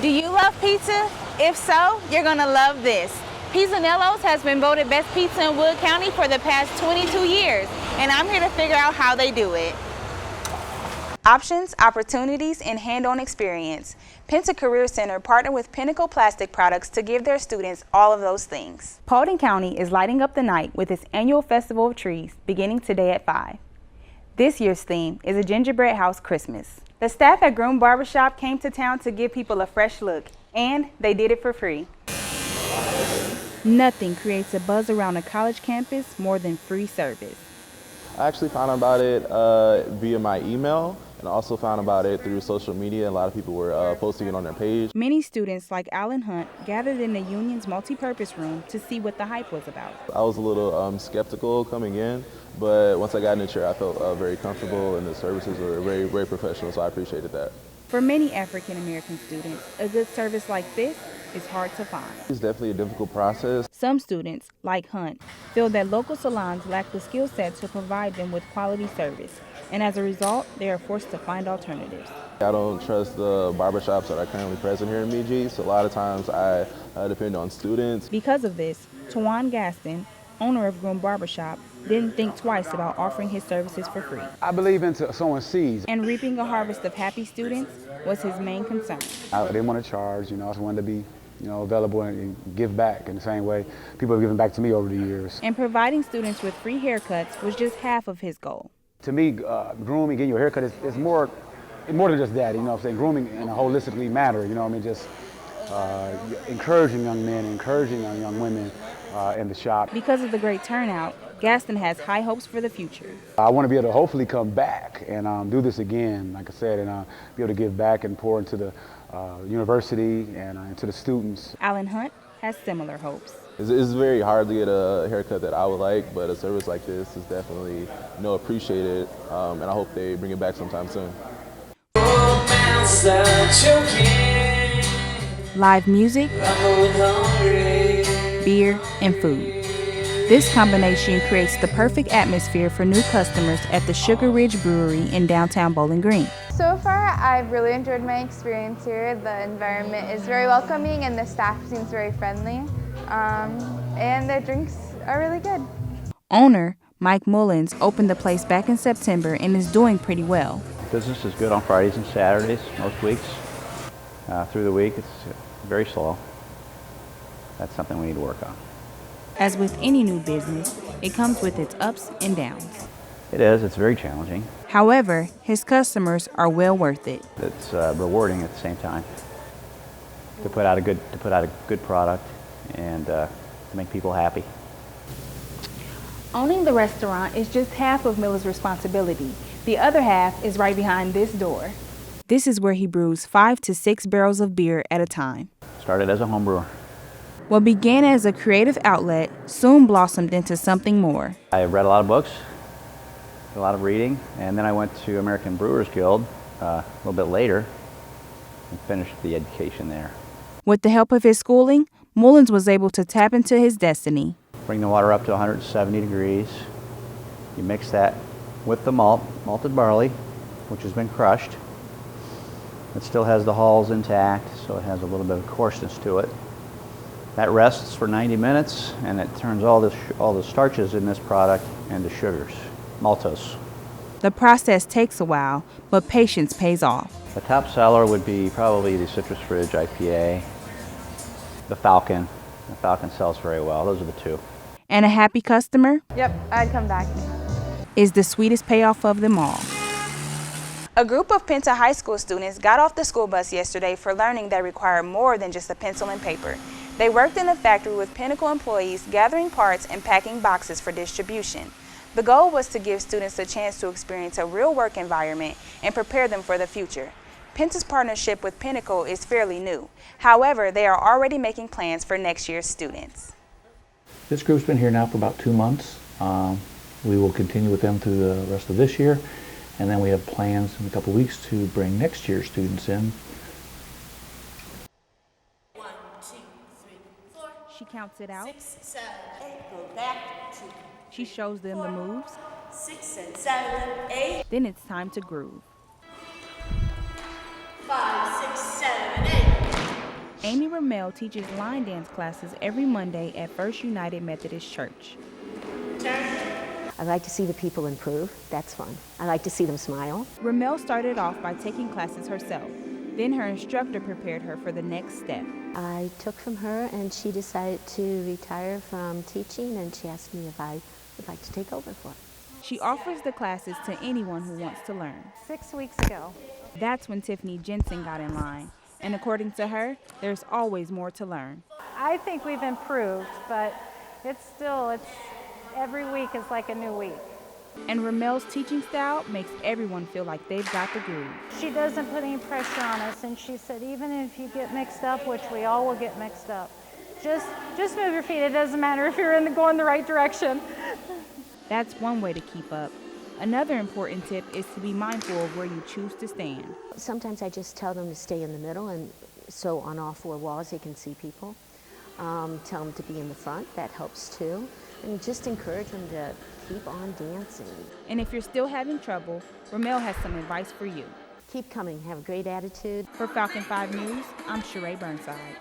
Do you love pizza? If so, you're gonna love this. Pizzanello's has been voted best pizza in Wood County for the past 22 years, and I'm here to figure out how they do it. Options, opportunities, and hand-on experience. Penta Career Center partnered with Pinnacle Plastic Products to give their students all of those things. Paulding County is lighting up the night with its annual Festival of Trees beginning today at 5. This year's theme is a gingerbread house Christmas. The staff at Groom Barbershop came to town to give people a fresh look, and they did it for free. Nothing creates a buzz around a college campus more than free service. I actually found out about it via my email, and also found about it through social media. A lot of people were posting it on their page. Many students like Alan Hunt gathered in the union's multi-purpose room to see what the hype was about. I was a little skeptical coming in, but once I got in the chair, I felt very comfortable, and the services were very, very professional, so I appreciated that. For many African American students, a good service like this is hard to find. It's definitely a difficult process. Some students, like Hunt, feel that local salons lack the skill set to provide them with quality service, and as a result, they are forced to find alternatives. I don't trust the barbershops that are currently present here in BG, so a lot of times I depend on students. Because of this, Tawan Gaston, owner of Groom Barbershop, didn't think twice about offering his services for free. I believe in sowing seeds. And reaping a harvest of happy students was his main concern. I didn't want to charge, I just wanted to be available and give back in the same way people have given back to me over the years. And providing students with free haircuts was just half of his goal. To me, grooming, getting your haircut is more than just that, grooming in a holistically manner, just encouraging young men, encouraging young women in the shop. Because of the great turnout, Gaston has high hopes for the future. I want to be able to hopefully come back and do this again, like I said, and be able to give back and pour into the university and into the students. Alan Hunt has similar hopes. It's very hard to get a haircut that I would like, but a service like this is definitely appreciated, and I hope they bring it back sometime soon. Live music, beer, and food. This combination creates the perfect atmosphere for new customers at the Sugar Ridge Brewery in downtown Bowling Green. So far, I've really enjoyed my experience here. The environment is very welcoming and the staff seems very friendly. And the drinks are really good. Owner Mike Mullins opened the place back in September and is doing pretty well. Business is good on Fridays and Saturdays, most weeks. Through the week, it's very slow. That's something we need to work on. As with any new business, it comes with its ups and downs. It is. It's very challenging. However, his customers are well worth it. It's rewarding at the same time to put out a good product and to make people happy. Owning the restaurant is just half of Miller's responsibility. The other half is right behind this door. This is where he brews 5 to 6 barrels of beer at a time. Started as a home brewer. What began as a creative outlet soon blossomed into something more. I read a lot of books, a lot of reading, and then I went to American Brewers Guild a little bit later and finished the education there. With the help of his schooling, Mullins was able to tap into his destiny. Bring the water up to 170 degrees. You mix that with the malted barley, which has been crushed. It still has the hulls intact, so it has a little bit of coarseness to it. That rests for 90 minutes, and it turns all the starches in this product into sugars, maltose. The process takes a while, but patience pays off. The top seller would be probably the Citrus Ridge IPA, the Falcon. The Falcon sells very well. Those are the two. And a happy customer? Yep, I'd come back. Is the sweetest payoff of them all. A group of Penta High School students got off the school bus yesterday for learning that required more than just a pencil and paper. They worked in a factory with Pinnacle employees gathering parts and packing boxes for distribution. The goal was to give students a chance to experience a real work environment and prepare them for the future. Penta's partnership with Pinnacle is fairly new. However, they are already making plans for next year's students. This group's been here now for about 2 months. We will continue with them through the rest of this year, and then we have plans in a couple weeks to bring next year's students in. 1, 2, 3, 4. She counts it out. 6, 7, 8. Go back 2. She shows them the moves. 6 and 7, 8. Then it's time to groove. 5, 6, 7, 8. Amy Ramel teaches line dance classes every Monday at First United Methodist Church. I like to see the people improve. That's fun. I like to see them smile. Ramel started off by taking classes herself. Then her instructor prepared her for the next step. I took from her, and she decided to retire from teaching, and she asked me if I would like to take over for her. She offers the classes to anyone who wants to learn. 6 weeks ago. That's when Tiffany Jensen got in line. And according to her, there's always more to learn. I think we've improved, but it's every week is like a new week. And Ramel's teaching style makes everyone feel like they've got the groove. She doesn't put any pressure on us, and she said even if you get mixed up, which we all will get mixed up, just move your feet. It doesn't matter if you're going the right direction. That's one way to keep up. Another important tip is to be mindful of where you choose to stand. Sometimes I just tell them to stay in the middle, and so on all four walls they can see people. Tell them to be in the front. That helps too. And just encourage them to keep on dancing. And if you're still having trouble, Ramel has some advice for you. Keep coming. Have a great attitude. For Falcon 5 News, I'm Sheree Burnside.